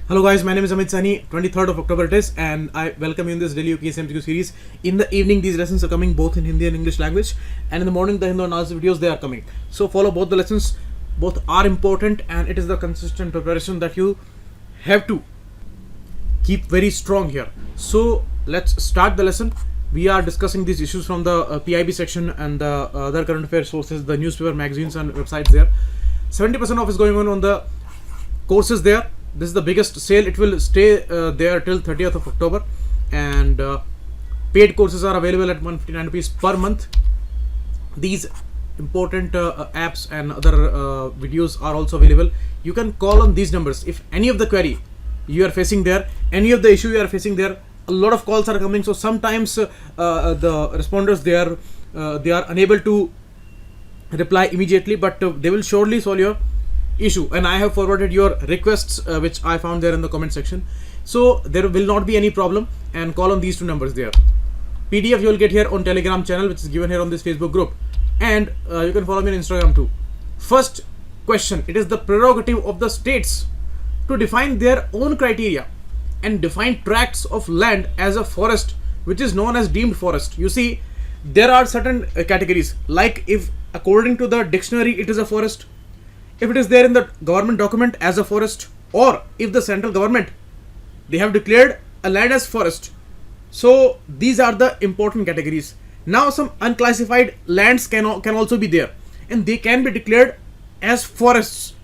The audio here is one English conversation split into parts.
Hello guys, my name is Amit Sani. 23rd of October it is, and I welcome you in this daily UPSC MCQ series. In the evening, these lessons are coming both in Hindi and English language, and in the morning, the Hindu analysis videos they are coming. So follow both the lessons. Both are important, and it is the consistent preparation that you have to keep very strong here. So let's start the lesson. We are discussing these issues from the PIB section and the other current affairs sources, the newspaper, magazines, and websites there. 70% off is going on the courses there. This is the biggest sale. It will stay there till 30th of October, and paid courses are available at 159 rupees per month. These important apps and other videos are also available. You can call on these numbers if any of the query you are facing there, any of the issue you are facing there. A lot of calls are coming, so sometimes the responders they are unable to reply immediately, but they will surely solve your issue, and I have forwarded your requests which I found there in the comment section. So there will not be any problem, and call on these two numbers there. PDF you will get here on Telegram channel, which is given here on this Facebook group, and you can follow me on Instagram too. First question: it is the prerogative of the states to define their own criteria and define tracts of land as a forest, which is known as deemed forest. You see, there are certain categories, like if according to the dictionary it is a forest, if it is there in the government document as a forest, or if the central government they have declared a land as forest. So these are the important categories. Now some unclassified lands can also be there, and they can be declared as forests,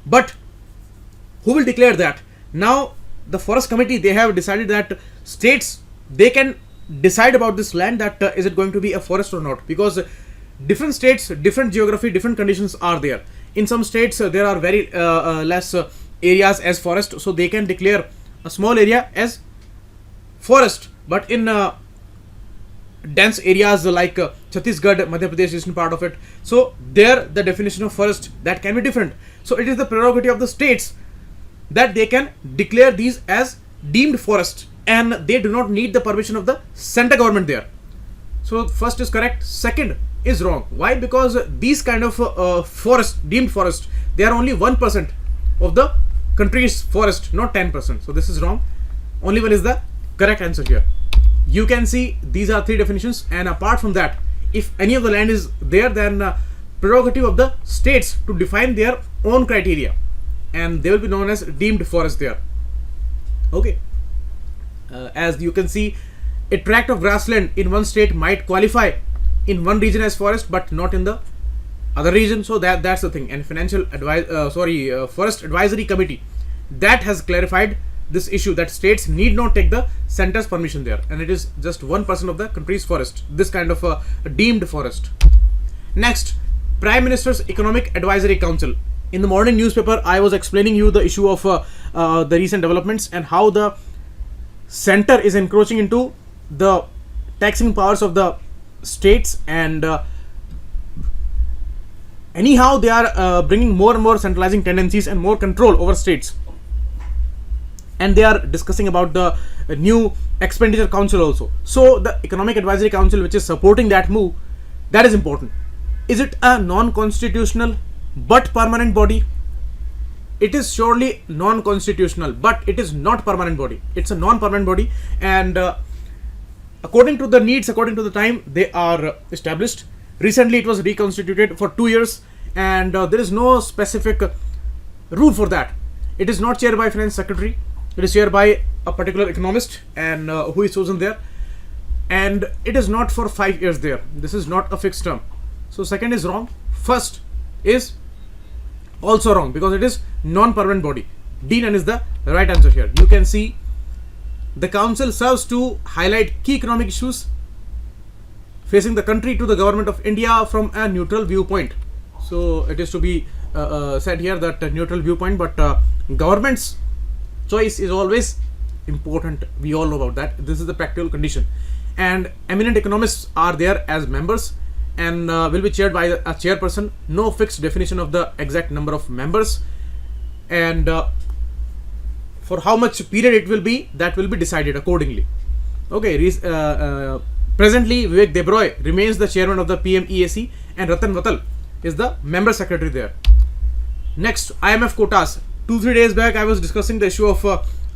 but who will declare that? Now the forest committee, they have decided that states, they can decide about this land, that is it going to be a forest or not, because different states, different geography, different conditions are there. In some states there are very less areas as forest, so they can declare a small area as forest, but in dense areas like Chhattisgarh, Madhya Pradesh, eastern part of it, so there the definition of forest that can be different. So it is the prerogative of the states that they can declare these as deemed forest, and they do not need the permission of the central government there. So first is correct, second is wrong. Why? Because these kind of forest, deemed forest, they are only 1% of the country's forest, not 10%. So this is wrong. Only one is the correct answer here. You can see these are three definitions, and apart from that, if any of the land is there, then prerogative of the states to define their own criteria, and they will be known as deemed forest there. Okay. As you can see, a tract of grassland in one state might qualify in one region as forest, but not in the other region. So that's the thing. And Forest Advisory Committee, that has clarified this issue, that states need not take the center's permission there, and it is just 1% of the country's forest, this kind of a deemed forest. Next, Prime Minister's Economic Advisory Council. In the morning newspaper, I was explaining you the issue of the recent developments and how the center is encroaching into the taxing powers of the states, and anyhow they are bringing more and more centralizing tendencies and more control over states, and they are discussing about the new expenditure council also. So the Economic Advisory Council, which is supporting that move, that is important. Is it a non-constitutional but permanent body? It is surely non-constitutional, but it is not permanent body. It's a non-permanent body, and according to the needs, according to the time, they are established. Recently it was reconstituted for 2 years, and there is no specific rule for that. It is not chaired by finance secretary. It is chaired by a particular economist, and who is chosen there, and it is not for 5 years there. This is not a fixed term. So second is wrong. First is also wrong, because it is non-permanent body. D9 is the right answer here. You can see the council serves to highlight key economic issues facing the country to the government of India from a neutral viewpoint. So it is to be said here that neutral viewpoint, but government's choice is always important. We all know about that. This is the practical condition, and eminent economists are there as members, and will be chaired by a chairperson. No fixed definition of the exact number of members, and for how much period it will be, that will be decided accordingly. Okay. Presently Vivek Debroy remains the chairman of the PMEAC, and Ratan Vatal is the member secretary there. Next, IMF quotas. 2-3 days back I was discussing the issue of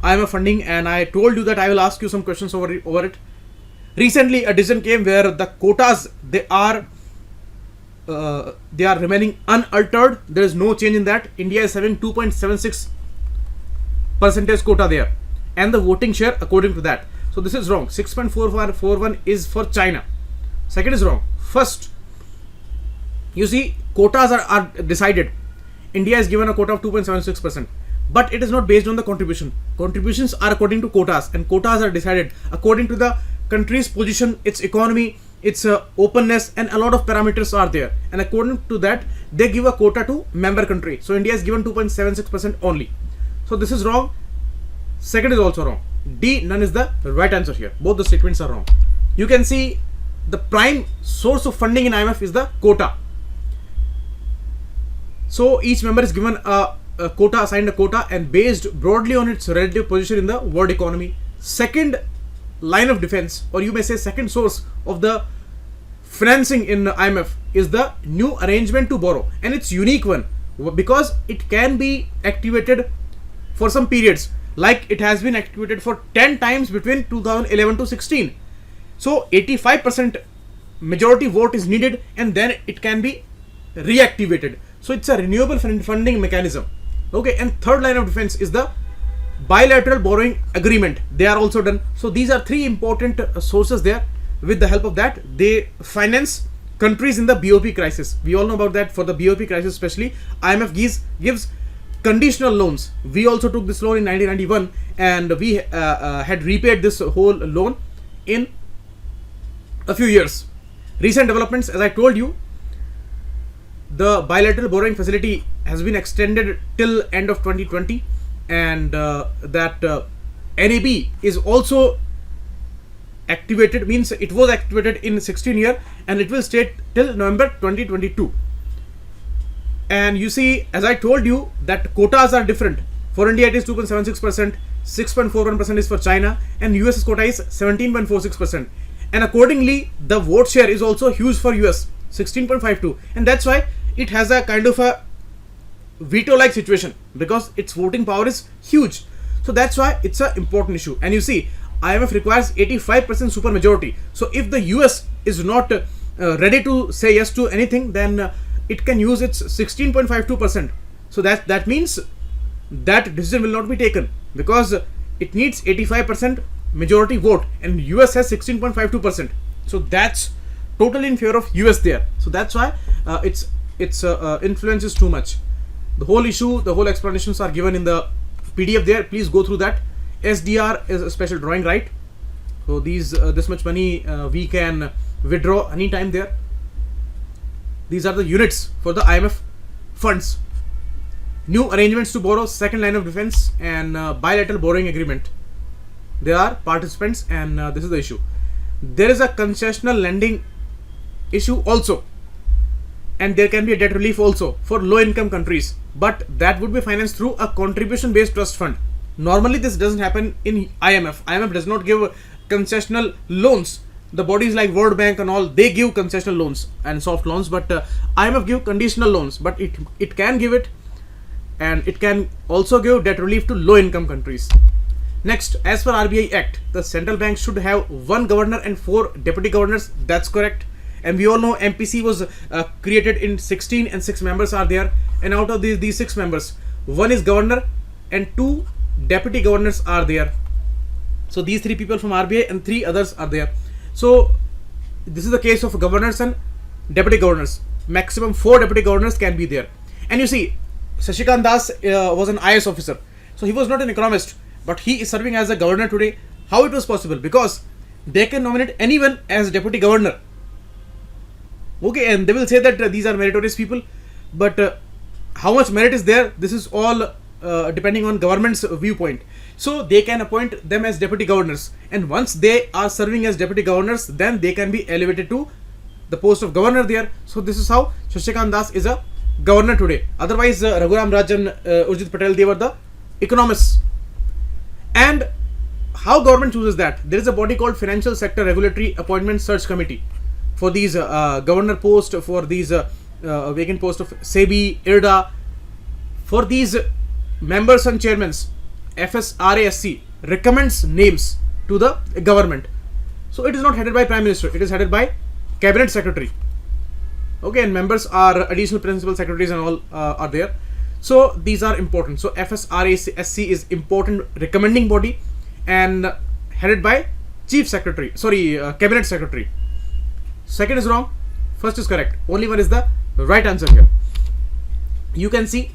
IMF funding, and I told you that I will ask you some questions over it. Recently a decision came where the quotas, they are remaining unaltered. There is no change in that. India is having 2.76 percentage quota there, and the voting share according to that. So this is wrong. 6.41 is for China. Second is wrong. First, you see, quotas are decided. India is given a quota of 2.76%, but it is not based on the contribution. Contributions are according to quotas, and quotas are decided according to the country's position, its economy, its openness, and a lot of parameters are there, and according to that they give a quota to member country. So India is given 2.76% only. So this is wrong. Second is also wrong. D, none is the right answer here. Both the statements are wrong. You can see the prime source of funding in IMF is the quota. So each member is given a quota, assigned a quota, and based broadly on its relative position in the world economy. Second line of defense, or you may say second source of the financing in IMF, is the new arrangement to borrow, and it's unique one because it can be activated for some periods, like it has been activated for 10 times between 2011 to 16. So 85% majority vote is needed, and then it can be reactivated. So it's a renewable funding mechanism. Okay, and third line of defense is the bilateral borrowing agreement. They are also done. So these are three important sources there. With the help of that, they finance countries in the BOP crisis. We all know about that. For the BOP crisis especially, IMF gives conditional loans. We also took this loan in 1991, and we had repaid this whole loan in a few years. Recent developments, as I told you, the bilateral borrowing facility has been extended till end of 2020, and that NAB is also activated, means it was activated in 16 year, and it will stay till November 2022. And you see, as I told you, that quotas are different. For India it is 2.76%, 6.41% is for China, and US's quota is 17.46%. And accordingly, the vote share is also huge for US, 16.52, and that's why it has a kind of a veto-like situation, because its voting power is huge. So that's why it's an important issue. And you see, IMF requires 85% supermajority. So if the US is not ready to say yes to anything, then it can use its 16.52%. So that means that decision will not be taken, because it needs 85% majority vote, and US has 16.52%. So that's totally in favor of US there. So that's why its influence is too much. The whole issue, the whole explanations are given in the PDF there. Please go through that. SDR is a special drawing right. So this much money we can withdraw anytime there. These are the units for the IMF funds. New arrangements to borrow, second line of defense, and bilateral borrowing agreement. They are participants, and this is the issue. There is a concessional lending issue also, and there can be a debt relief also for low income countries, but that would be financed through a contribution based trust fund. Normally this doesn't happen in IMF. IMF does not give concessional loans. The bodies like World Bank and all, they give concessional loans and soft loans, but IMF give conditional loans, but it can give it, and it can also give debt relief to low income countries. Next, as per RBI Act, the central bank should have one governor and 4 deputy governors. That's correct. And we all know MPC was created in 16, and 6 members are there. And out of these 6 members, 1 is governor and 2 deputy governors are there. So these 3 people from RBI and 3 others are there. So this is the case of governors and deputy governors. Maximum 4 deputy governors can be there. And you see, Shashikant Das was an IAS officer. So he was not an economist, but he is serving as a governor today. How it was possible? Because they can nominate anyone as deputy governor. Okay, and they will say that these are meritorious people, but how much merit is there? This is all depending on government's viewpoint. So they can appoint them as deputy governors, and once they are serving as deputy governors, then they can be elevated to the post of governor there. So this is how Shashikant Das is a governor today. Otherwise, Raghuram Rajan, Urjit Patel, they were the economists. And how government chooses that? There is a body called Financial Sector Regulatory Appointment Search Committee for these governor post, for these vacant post of SEBI, IRDA. For these members and chairmans, FSRASC recommends names to the government. So it is not headed by Prime Minister, it is headed by Cabinet Secretary. Okay, and members are additional principal secretaries and all are there. So these are important. So FSRASC is important recommending body and headed by Cabinet Secretary. Second is wrong, first is correct. Only one is the right answer here. You can see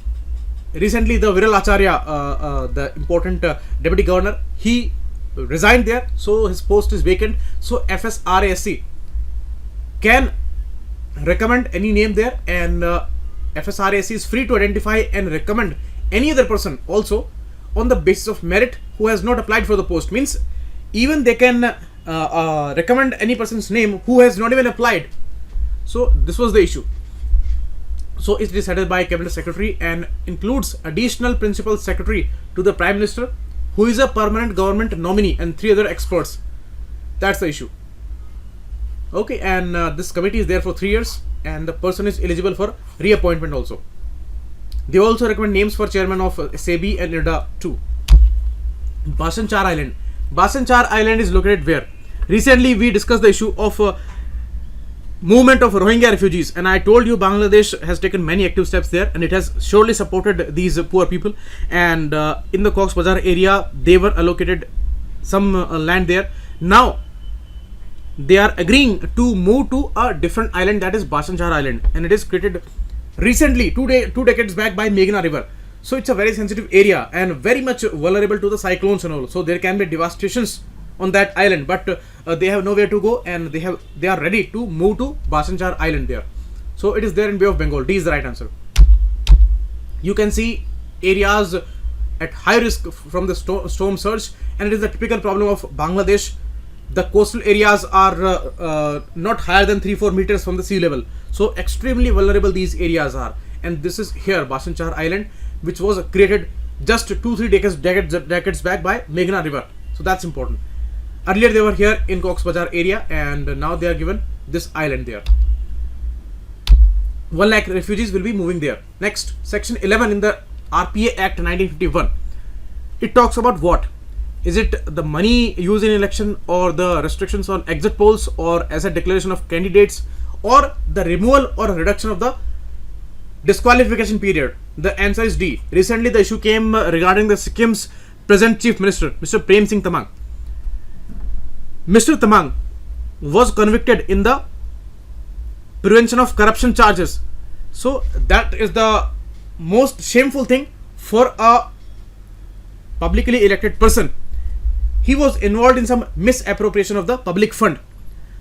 recently the Viral Acharya, the important deputy governor, he resigned there, so his post is vacant. So FSRASC can recommend any name there, and FSRASC is free to identify and recommend any other person also on the basis of merit who has not applied for the post. Means even they can recommend any person's name who has not even applied. So this was the issue. So it is headed by Cabinet Secretary and includes additional principal secretary to the Prime Minister, who is a permanent government nominee, and 3 other experts. That's the issue. Okay, and this committee is there for 3 years, and the person is eligible for reappointment also. They also recommend names for chairman of SEBI and IRDA too. Bhasan Char Island. Bhasan Char Island is located where? Recently we discussed the issue of movement of Rohingya refugees, and I told you Bangladesh has taken many active steps there, and it has surely supported these poor people. And in the Cox's Bazar area, they were allocated some land there. Now they are agreeing to move to a different island, that is Bhasan Char Island, and it is created recently, 2 decades back, by Meghna River. So it's a very sensitive area and very much vulnerable to the cyclones and all. So there can be devastations on that island, but they have nowhere to go, and they are ready to move to Bhasan Char Island there. So it is there in Bay of Bengal. D is the right answer. You can see areas at high risk from the storm surge, and it is the typical problem of Bangladesh. The coastal areas are not higher than 3-4 meters from the sea level, so extremely vulnerable these areas are. And this is here Bhasan Char Island, which was created just 2-3 decades back by Meghna River. So that's important. Earlier they were here in Cox's Bazar area, and now they are given this island there. 1 lakh refugees will be moving there. Next, section 11 in the RPA Act 1951. It talks about what? Is it the money used in election, or the restrictions on exit polls, or asset declaration of candidates, or the removal or reduction of the disqualification period? The answer is D. Recently the issue came regarding the Sikkim's present Chief Minister, Mr. Prem Singh Tamang. Mr. Tamang was convicted in the prevention of corruption charges. So that is the most shameful thing for a publicly elected person. He was involved in some misappropriation of the public fund.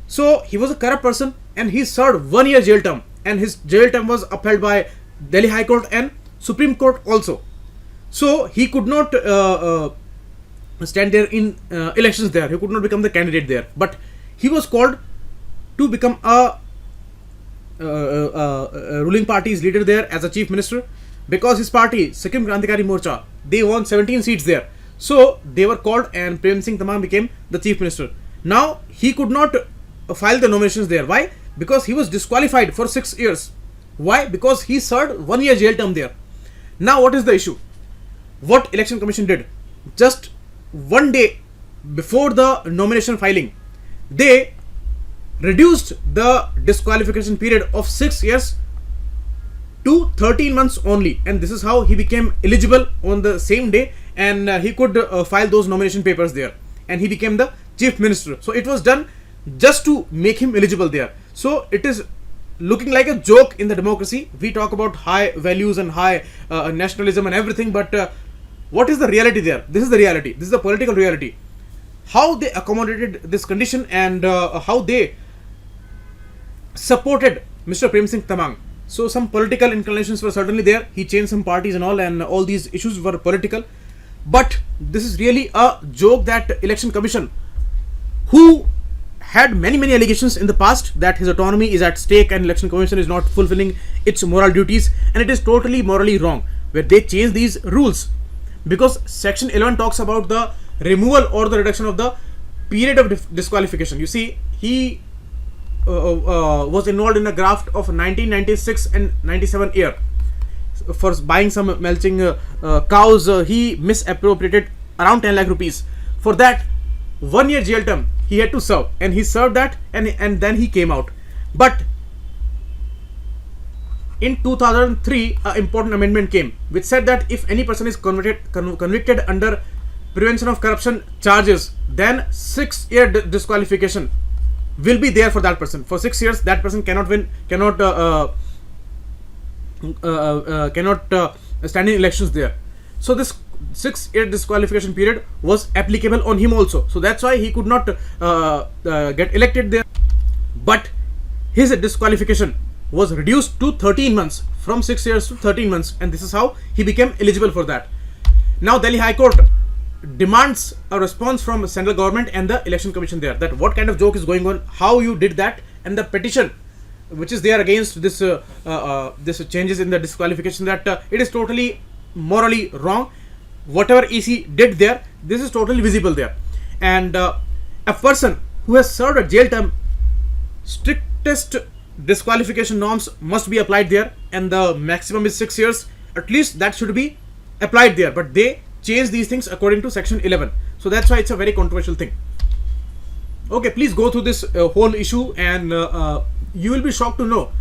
So he was a corrupt person, and he served 1 year jail term, and his jail term was upheld by Delhi High Court and Supreme Court also. So he could not stand there in elections there. He could not become the candidate there, but he was called to become a ruling party's leader there as a chief minister, because his party, Sikkim Krantikari Morcha, they won 17 seats there. So they were called, and Prem Singh Tamang became the chief minister. Now he could not file the nominations there. Why? Because he was disqualified for 6 years. Why? Because he served 1 year jail term there. Now what is the issue? What Election Commission did? Just 1 day before the nomination filing, they reduced the disqualification period of 6 years to 13 months only, and this is how he became eligible on the same day, and he could file those nomination papers there, and he became the chief minister. So it was done just to make him eligible there. So it is looking like a joke in the democracy. We talk about high values and high nationalism and everything, but what is the reality there? This is the reality. This is the political reality. How they accommodated this condition, and how they supported Mr. Prem Singh Tamang. So some political inclinations were certainly there. He changed some parties and all these issues were political. But this is really a joke that Election Commission, who had many allegations in the past that his autonomy is at stake and Election Commission is not fulfilling its moral duties, and it is totally morally wrong where they change these rules, because section 11 talks about the removal or the reduction of the period of disqualification. You see, he was involved in a graft of 1996 and 97 year. for buying some melting cows, he misappropriated around 10 lakh rupees. For that, 1 year jail term he had to serve, and he served that, and then he came out. But in 2003, an important amendment came which said that if any person is convicted under prevention of corruption charges, then 6 year disqualification will be there for that person. For 6 years, that person cannot stand in elections there. So this 6 year disqualification period was applicable on him also. So that's why he could not get elected there. But his disqualification was reduced to 13 months, from 6 years to 13 months, and this is how he became eligible for that. Now Delhi High Court demands a response from central government and the election commission there, that what kind of joke is going on, how you did that, and the petition which is there against this this changes in the disqualification, that it is totally morally wrong. Whatever EC did there, this is totally visible there, and a person who has served a jail term, strictest disqualification norms must be applied there, and the maximum is 6 years. At least that should be applied there, but they change these things according to section 11. So that's why it's a very controversial thing. Okay, please go through this whole issue, and you will be shocked to know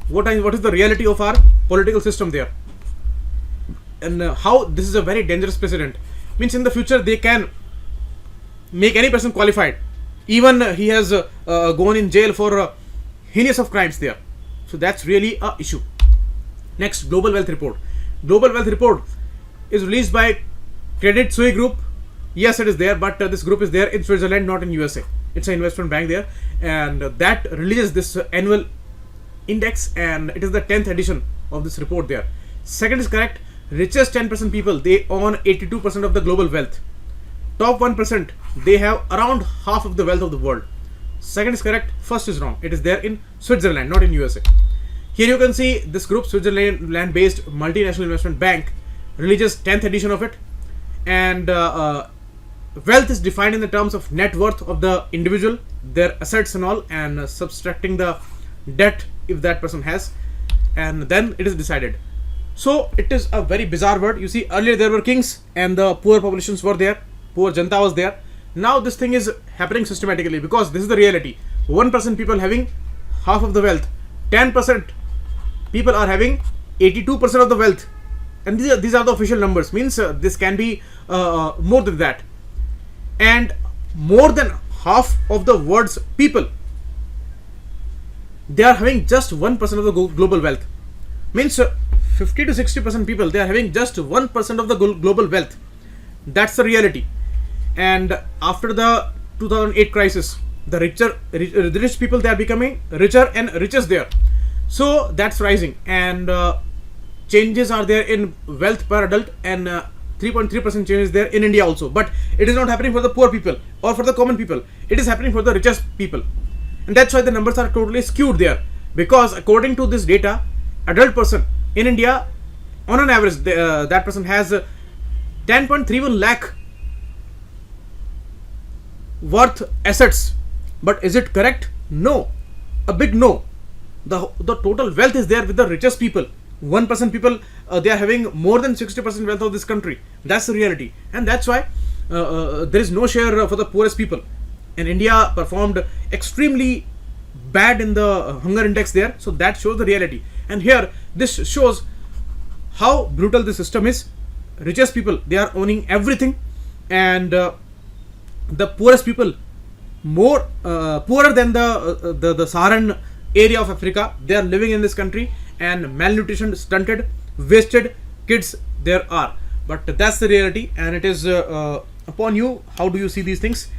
what is the reality of our political system there, and how this is a very dangerous precedent. Means in the future they can make any person qualified, even he has gone in jail for heinous of crimes there. So that's really a issue. Next, global wealth report. Global wealth report is released by Credit Suisse Group. Yes, it is there, but this group is there in Switzerland, not in USA. It's an investment bank there, and that releases this annual index, and it is the 10th edition of this report there. Second is correct. Richest 10% people, they own 82% of the global wealth. Top 1%, they have around half of the wealth of the world. Second is correct. First is wrong. It is there in Switzerland, not in USA. Here you can see this group, Switzerland based multinational investment bank, releases 10th edition of it, and wealth is defined in the terms of net worth of the individual, their assets and all, and subtracting the debt if that person has, and then it is decided. So it is a very bizarre word. You see, earlier there were kings and the poor populations were there, poor Janta was there. Now this thing is happening systematically, because this is the reality. 1% people having half of the wealth, 10% people are having 82% of the wealth, and these are the official numbers. Means this can be more than that, and more than half of the world's people, they are having just 1% of the global wealth. Means 50 to 60% people, they are having just 1% of the global wealth. That's the reality. And after the 2008 crisis, the rich people, they are becoming richer and richest there. So that's rising, and changes are there in wealth per adult, and 3.3% change is there in India also. But it is not happening for the poor people or for the common people. It is happening for the richest people, and that's why the numbers are totally skewed there. Because according to this data, adult person in India, on an average, that person has 10.31 lakh worth assets. But is it correct? No, a big no. The total wealth is there with the richest people. 1% people, they are having more than 60% wealth of this country. That's the reality, and that's why there is no share for the poorest people. And India performed extremely bad in the hunger index there. So that shows the reality, and here this shows how brutal the system is. Richest people, they are owning everything, and the poorest people, more poorer than the Saharan area of Africa, they are living in this country, and malnutrition, stunted, wasted kids there are. But that's the reality, and it is upon you. How do you see these things?